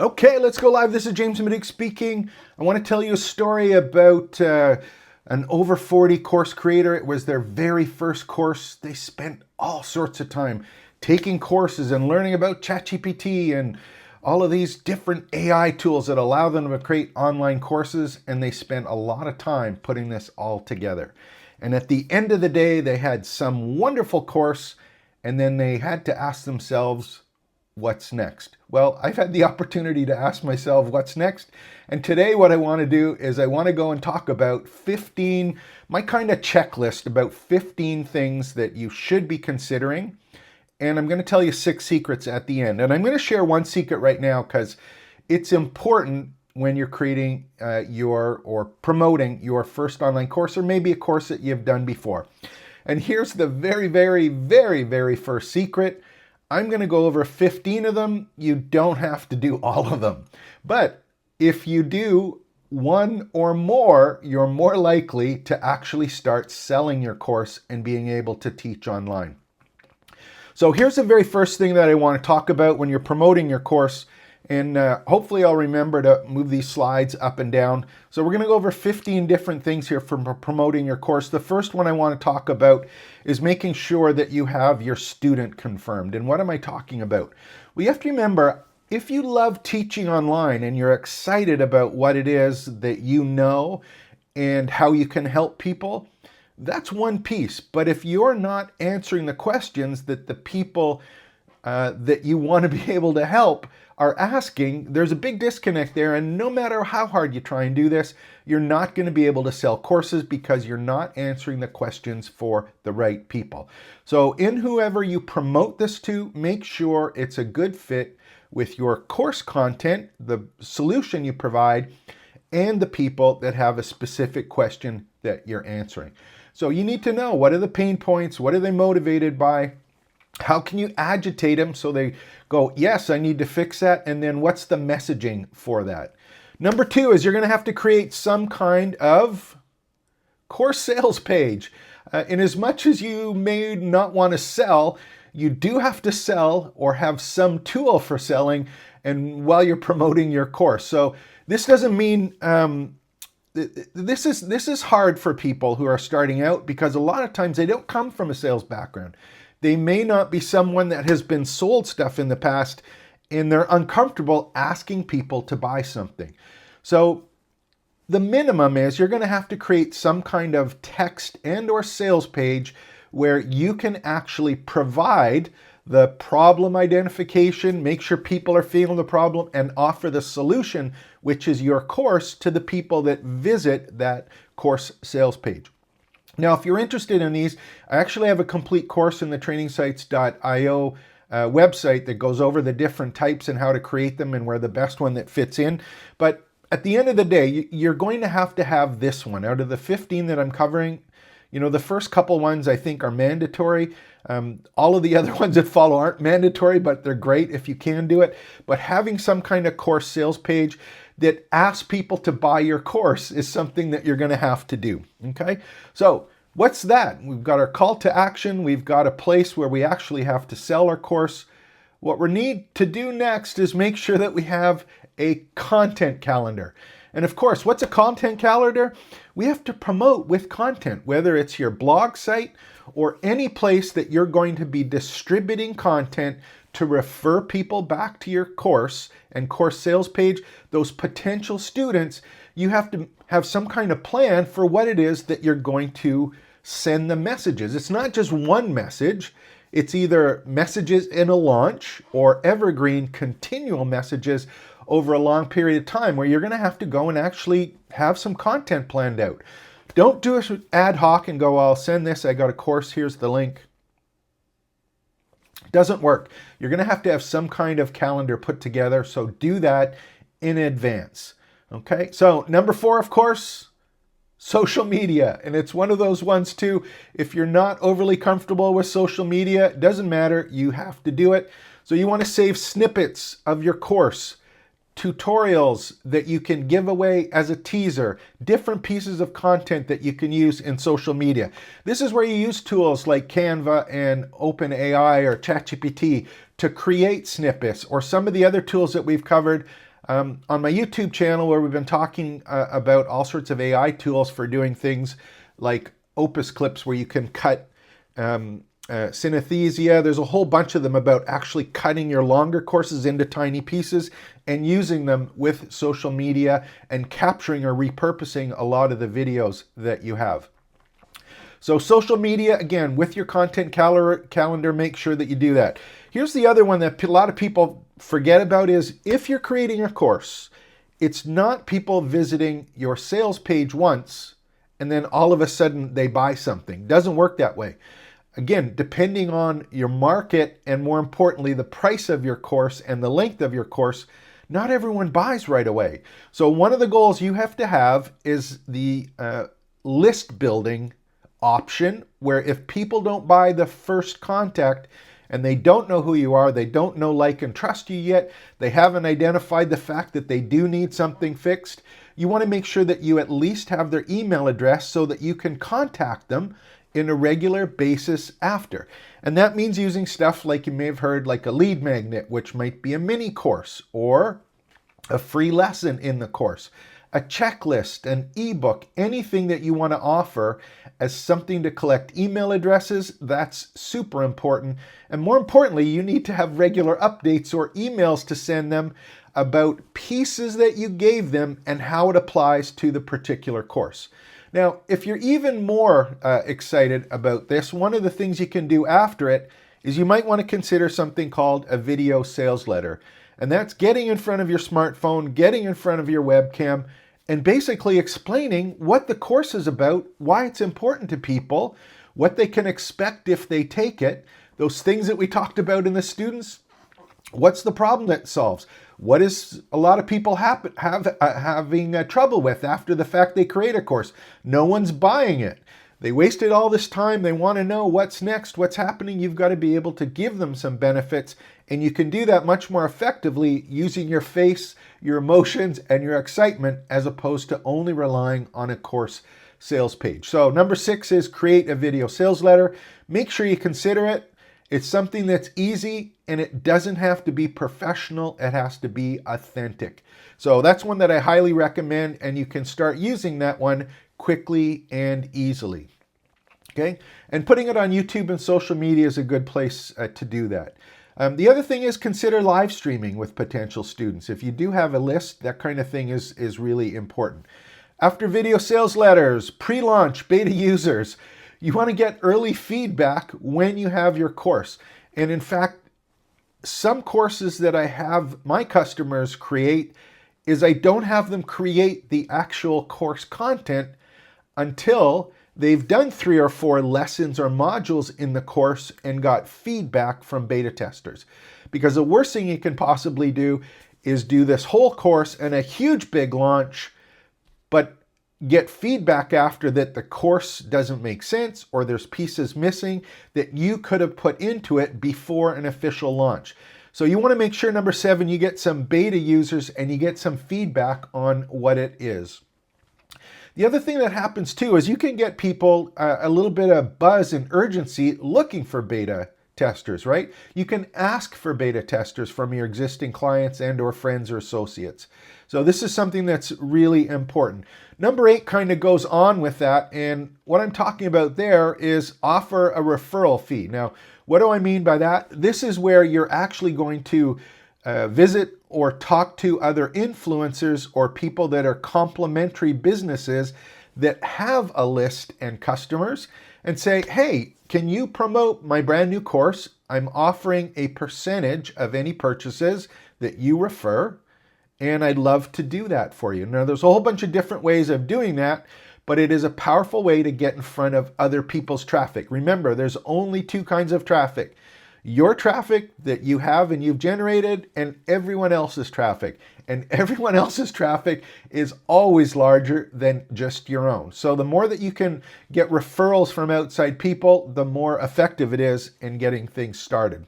Okay, let's go live. This is James Middick speaking. I want to tell you a story about an over 40 course creator. It was their very first course. They spent all sorts of time taking courses and learning about ChatGPT and all of these different AI tools that allow them to create online courses, and they spent a lot of time putting this all together. And at the end of the day, they had some wonderful course, and then they had to ask themselves, what's next? Well, I've had the opportunity to ask myself what's next. And today what I want to do is I want to go and talk about 15, my kind of checklist about 15 things that you should be considering. And I'm going to tell you 6 secrets at the end. And I'm going to share one secret right now because it's important when you're creating or promoting your first online course, or maybe a course that you've done before. And here's the very first secret. I'm going to go over 15 of them. You don't have to do all of them. But if you do one or more, you're more likely to actually start selling your course and being able to teach online. So here's the very first thing that I want to talk about when you're promoting your course. And hopefully I'll remember to move these slides up and down. So we're going to go over 15 different things here for promoting your course. The first one I want to talk about is making sure that you have your student confirmed. And what am I talking about? Well, you have to remember, if you love teaching online and you're excited about what it is that you know and how you can help people, that's one piece. But if you're not answering the questions that the people that you want to be able to help are asking, there's a big disconnect there. And no matter how hard you try and do this, you're not going to be able to sell courses because you're not answering the questions for the right people. So in whoever you promote this to, make sure it's a good fit with your course content, the solution you provide, and the people that have a specific question that you're answering. So you need to know, what are the pain points? What are they motivated by? How can you agitate them so they go, yes, I need to fix that? And then what's the messaging for that? Number 2 is you're going to have to create some kind of course sales page. In as much as you may not want to sell, you do have to sell or have some tool for selling and while you're promoting your course. So this doesn't mean this is hard for people who are starting out because a lot of times they don't come from a sales background. They may not be someone that has been sold stuff in the past and they're uncomfortable asking people to buy something. So the minimum is you're going to have to create some kind of text and or sales page where you can actually provide the problem identification, make sure people are feeling the problem, and offer the solution, which is your course, to the people that visit that course sales page. Now, if you're interested in these, I actually have a complete course in the trainingsites.io website that goes over the different types and how to create them and where the best one that fits in. But at the end of the day, you're going to have this one. Out of the 15 that I'm covering, the first couple ones I think are mandatory. All of the other ones that follow aren't mandatory, but they're great if you can do it. But having some kind of course sales page that asks people to buy your course is something that you're going to have to do. Okay, so what's that? We've got our call to action. We've got a place where we actually have to sell our course. What we need to do next is make sure that we have a content calendar. And of course, what's a content calendar? We have to promote with content, whether it's your blog site or any place that you're going to be distributing content to refer people back to your course and course sales page. Those potential students, you have to have some kind of plan for what it is that you're going to send the messages. It's not just one message. It's either messages in a launch or evergreen continual messages over a long period of time where you're going to have to go and actually have some content planned out. Don't do it ad hoc and go, I'll send this, I got a course, here's the link. Doesn't work. You're going to have some kind of calendar put together, so do that in advance. Okay, so number 4, of course, social media. And it's one of those ones too, if you're not overly comfortable with social media, it doesn't matter, you have to do it. So you want to save snippets of your course, tutorials that you can give away as a teaser, different pieces of content that you can use in social media. This is where you use tools like Canva and OpenAI or ChatGPT to create snippets, or some of the other tools that we've covered. On my YouTube channel, where we've been talking about all sorts of AI tools for doing things like Opus clips, where you can cut synesthesia. There's a whole bunch of them about actually cutting your longer courses into tiny pieces and using them with social media and capturing or repurposing a lot of the videos that you have. So social media, again, with your content calendar, make sure that you do that. Here's the other one that a lot of people forget about is if you're creating a course, it's not people visiting your sales page once and then all of a sudden they buy something. Doesn't work that way. Again, depending on your market and more importantly, the price of your course and the length of your course, not everyone buys right away. So one of the goals you have to have is the list building option, where if people don't buy the first contact and they don't know who you are, they don't know, like, and trust you yet, they haven't identified the fact that they do need something fixed, you want to make sure that you at least have their email address so that you can contact them in a regular basis after. And that means using stuff like you may have heard, like a lead magnet, which might be a mini course or a free lesson in the course, a checklist, an ebook, anything that you want to offer as something to collect email addresses. That's super important. And more importantly, you need to have regular updates or emails to send them about pieces that you gave them and how it applies to the particular course. Now, if you're even more excited about this, one of the things you can do after it is you might want to consider something called a video sales letter. And that's getting in front of your smartphone, getting in front of your webcam, and basically explaining what the course is about, why it's important to people, what they can expect if they take it, those things that we talked about in the students. What's the problem that it solves? What is a lot of people having trouble with after the fact they create a course? No one's buying it. They wasted all this time. They want to know what's next, what's happening. You've got to be able to give them some benefits, and you can do that much more effectively using your face, your emotions, and your excitement, as opposed to only relying on a course sales page. So number 6 is create a video sales letter. Make sure you consider it. It's something that's easy, and it doesn't have to be professional. It has to be authentic. So that's one that I highly recommend, and you can start using that one quickly and easily. Okay, and putting it on YouTube and social media is a good place to do that. The other thing is consider live streaming with potential students. If you do have a list, that kind of thing is really important. After video sales letters, pre-launch beta users, you want to get early feedback when you have your course. And in fact, some courses that I have my customers create is I don't have them create the actual course content until they've done 3 or 4 lessons or modules in the course and got feedback from beta testers. Because the worst thing you can possibly do is do this whole course and a huge big launch, but get feedback after that the course doesn't make sense or there's pieces missing that you could have put into it before an official launch. So you want to make sure, number 7, you get some beta users and you get some feedback on what it is. The other thing that happens too is you can get people a little bit of buzz and urgency looking for beta testers, right? You can ask for beta testers from your existing clients and or friends or associates. So this is something that's really important. Number 8 kind of goes on with that, and what I'm talking about there is offer a referral fee. Now, what do I mean by that? This is where you're actually going to visit or talk to other influencers or people that are complementary businesses that have a list and customers and say, hey, can you promote my brand new course? I'm offering a percentage of any purchases that you refer, and I'd love to do that for you. Now, there's a whole bunch of different ways of doing that, but it is a powerful way to get in front of other people's traffic. Remember, there's only 2 kinds of traffic. Your traffic that you have and you've generated, and everyone else's traffic. And everyone else's traffic is always larger than just your own. So the more that you can get referrals from outside people, the more effective it is in getting things started.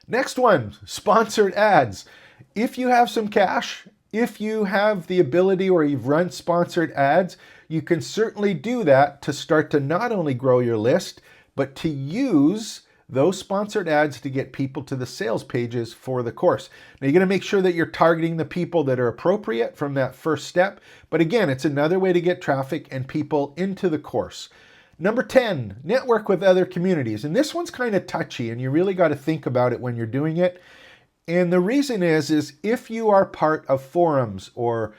Next one, sponsored ads. If you have some cash, if you have the ability or you've run sponsored ads, you can certainly do that to start to not only grow your list, but to use those sponsored ads to get people to the sales pages for the course. Now, you're going to make sure that you're targeting the people that are appropriate from that first step. But again, it's another way to get traffic and people into the course. Number 10, network with other communities. And this one's kind of touchy, and you really got to think about it when you're doing it. And the reason is if you are part of forums, or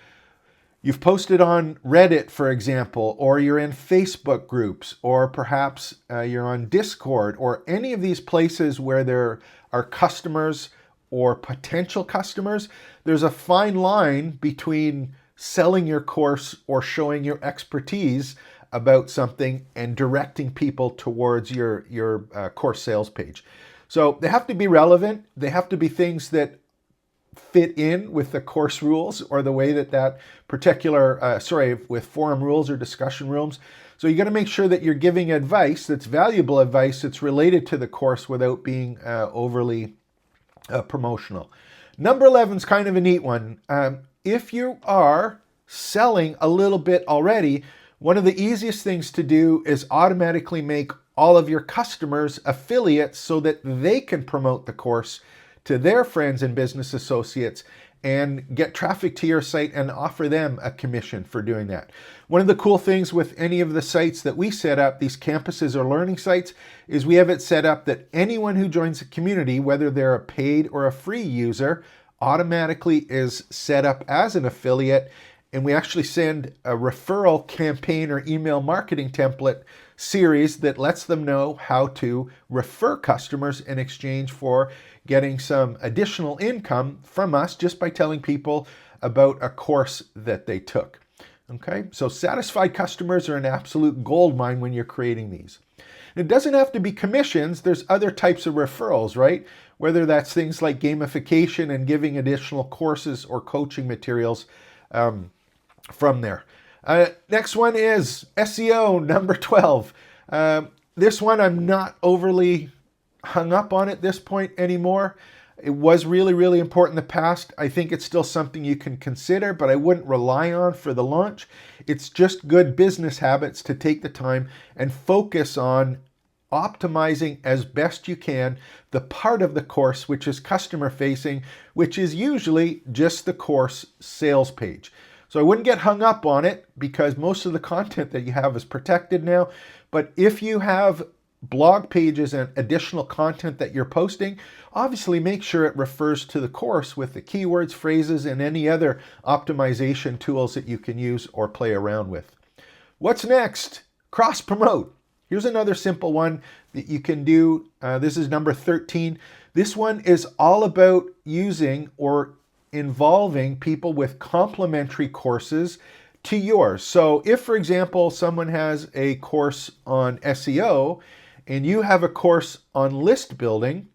you've posted on Reddit, for example, or you're in Facebook groups, or perhaps you're on Discord, or any of these places where there are customers or potential customers, there's a fine line between selling your course or showing your expertise about something and directing people towards your course sales page. So they have to be relevant. They have to be things that fit in with the course rules or the way that particular, with forum rules or discussion rooms. So you got to make sure that you're giving advice that's valuable advice that's related to the course without being overly promotional. Number 11 is kind of a neat one. If you are selling a little bit already, one of the easiest things to do is automatically make all of your customers affiliates so that they can promote the course to their friends and business associates and get traffic to your site and offer them a commission for doing that. One of the cool things with any of the sites that we set up, these campuses or learning sites, is we have it set up that anyone who joins the community, whether they're a paid or a free user, automatically is set up as an affiliate. And we actually send a referral campaign or email marketing template series that lets them know how to refer customers in exchange for getting some additional income from us just by telling people about a course that they took. Okay, so satisfied customers are an absolute gold mine when you're creating these. It doesn't have to be commissions. There's other types of referrals, right? Whether that's things like gamification and giving additional courses or coaching materials from there. Next one is SEO, number 12. This one I'm not overly hung up on at this point anymore. It was really, really important in the past. I think it's still something you can consider, but I wouldn't rely on for the launch. It's just good business habits to take the time and focus on optimizing as best you can the part of the course which is customer facing, which is usually just the course sales page. So I wouldn't get hung up on it because most of the content that you have is protected now. But if you have blog pages and additional content that you're posting, obviously make sure it refers to the course with the keywords, phrases, and any other optimization tools that you can use or play around with. What's next? Cross promote. Here's another simple one that you can do. This is number 13. This one is all about using or involving people with complementary courses to yours. So if, for example, someone has a course on SEO and you have a course on list building,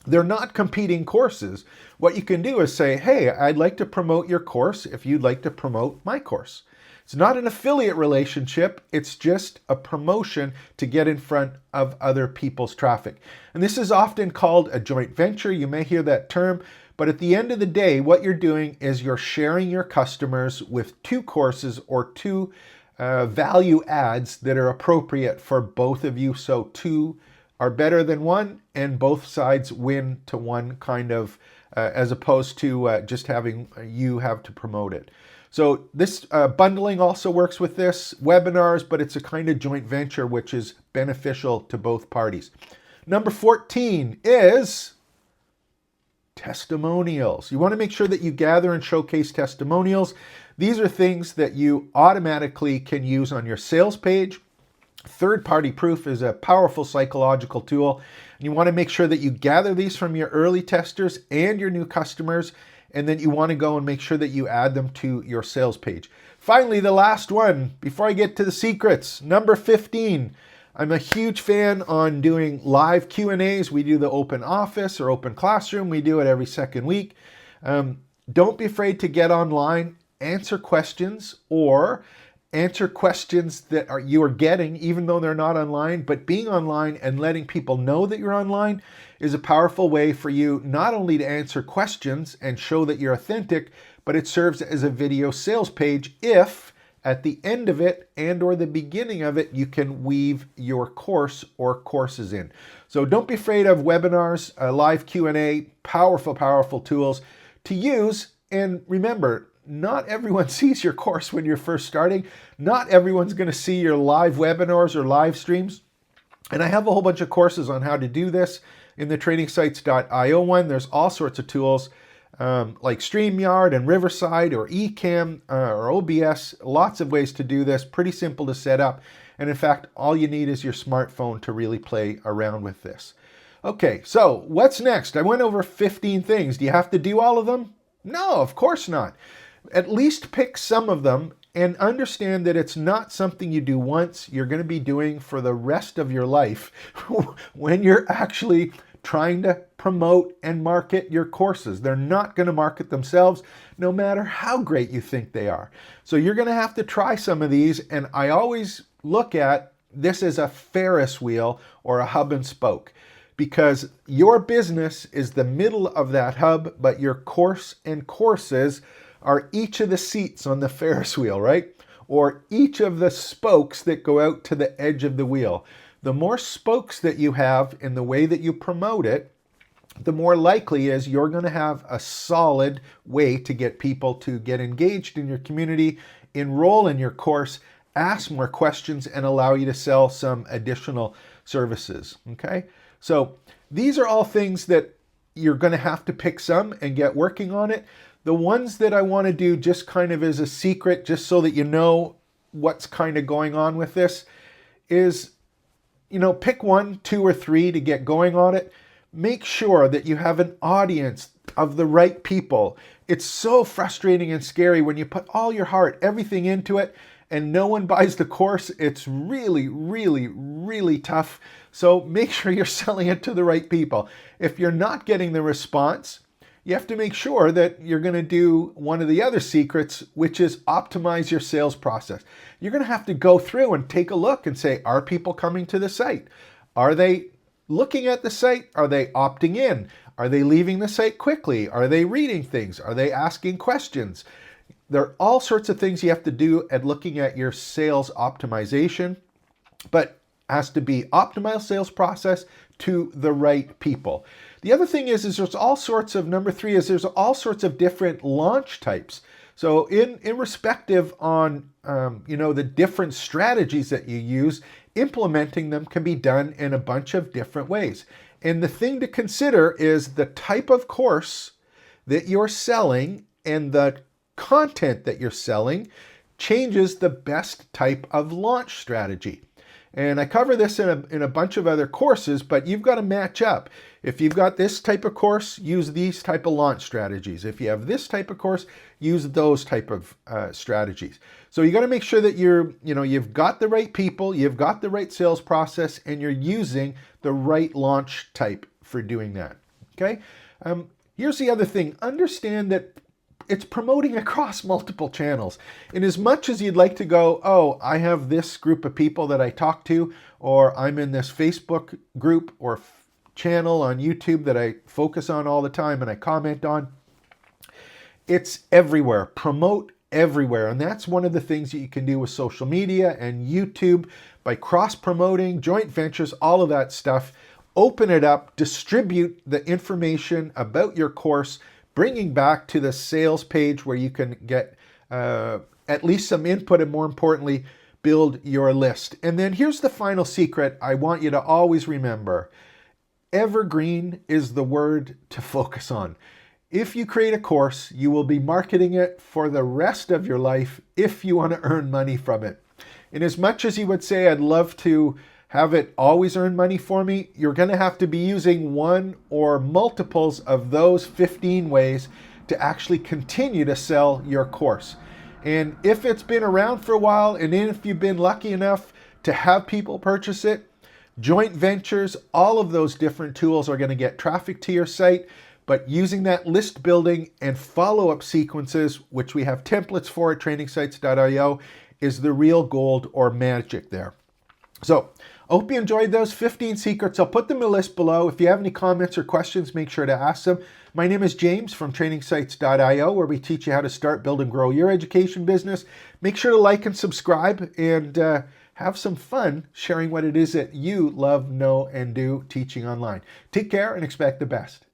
they're not competing courses. What you can do is say, hey, I'd like to promote your course if you'd like to promote my course. It's not an affiliate relationship. It's just a promotion to get in front of other people's traffic. And this is often called a joint venture. You may hear that term. But at the end of the day, what you're doing is you're sharing your customers with two courses or two value adds that are appropriate for both of you. So two are better than one and both sides win to one kind of, as opposed to just having you have to promote it. So this bundling also works with this, webinars, but it's a kind of joint venture which is beneficial to both parties. Number 14 is testimonials. You want to make sure that you gather and showcase testimonials. These are things that you automatically can use on your sales page. Third-party proof is a powerful psychological tool. And you want to make sure that you gather these from your early testers and your new customers, and then you want to go and make sure that you add them to your sales page. Finally, the last one, before I get to the secrets, number 15. I'm a huge fan on doing live Q&As. We do the open office or open classroom. We do it every second week. Don't be afraid to get online, answer questions, or answer questions that you are getting even though they're not online. But being online and letting people know that you're online is a powerful way for you not only to answer questions and show that you're authentic, but it serves as a video sales page if at the end of it and or the beginning of it, you can weave your course or courses in. So don't be afraid of webinars, live Q&A, powerful, powerful tools to use. And remember, not everyone sees your course when you're first starting. Not everyone's going to see your live webinars or live streams. And I have a whole bunch of courses on how to do this in the trainingsites.io one. There's all sorts of tools like StreamYard and Riverside or Ecamm or OBS. Lots of ways to do this. Pretty simple to set up. And in fact, all you need is your smartphone to really play around with this. Okay, so what's next? I went over 15 things. Do you have to do all of them? No, of course not. At least pick some of them and understand that it's not something you do once. You're going to be doing for the rest of your life when you're actually trying to promote and market your courses. They're not going to market themselves no matter how great you think they are. So you're going to have to try some of these, and I always look at this as a Ferris wheel or a hub and spoke, because your business is the middle of that hub, but your course and courses are each of the seats on the Ferris wheel, right? Or each of the spokes that go out to the edge of the wheel. The more spokes that you have in the way that you promote it, the more likely is you're going to have a solid way to get people to get engaged in your community, enroll in your course, ask more questions, and allow you to sell some additional services, okay? So these are all things that you're going to have to pick some and get working on it. The ones that I want to do just kind of as a secret, just so that you know what's kind of going on with this, is, pick 1, 2, or 3 to get going on it. Make sure that you have an audience of the right people. It's so frustrating and scary when you put all your heart, everything into it, and no one buys the course. It's really, really, really tough. So make sure you're selling it to the right people. If you're not getting the response, you have to make sure that you're going to do one of the other secrets, which is optimize your sales process. You're going to have to go through and take a look and say, are people coming to the site? Are they looking at the site? Are they opting in? Are they leaving the site quickly? Are they reading things? Are they asking questions? There are all sorts of things you have to do at looking at your sales optimization, but has to be optimized sales process to the right people. The other thing is there's all sorts of, number 3 is there's all sorts of different launch types. So in respective on, the different strategies that you use, implementing them can be done in a bunch of different ways. And the thing to consider is the type of course that you're selling and the content that you're selling changes the best type of launch strategy. And I cover this in a bunch of other courses, but you've got to match up. If you've got this type of course, use these type of launch strategies. If you have this type of course, use those type of strategies. So you got to make sure that you've got the right people, you've got the right sales process, and you're using the right launch type for doing that. Okay. Here's the other thing. Understand that it's promoting across multiple channels. In as much as you'd like to go, oh, I have this group of people that I talk to, or I'm in this Facebook group or channel on YouTube that I focus on all the time and I comment on, it's everywhere. Promote everywhere. And that's one of the things that you can do with social media and YouTube by cross-promoting, joint ventures, all of that stuff. Open it up, distribute the information about your course, bringing back to the sales page where you can get at least some input, and more importantly, build your list. And then here's the final secret I want you to always remember. Evergreen is the word to focus on. If you create a course, you will be marketing it for the rest of your life if you want to earn money from it. And as much as you would say, I'd love to have it always earn money for me, you're going to have to be using one or multiples of those 15 ways to actually continue to sell your course. And if it's been around for a while, and then if you've been lucky enough to have people purchase it, joint ventures, all of those different tools are going to get traffic to your site. But using that list building and follow-up sequences, which we have templates for at trainingsites.io, is the real gold or magic there. So I hope you enjoyed those 15 secrets. I'll put them in the list below. If you have any comments or questions, make sure to ask them. My name is James from trainingsites.io, where we teach you how to start, build, and grow your education business. Make sure to like and subscribe, and have some fun sharing what it is that you love, know, and do teaching online. Take care and expect the best.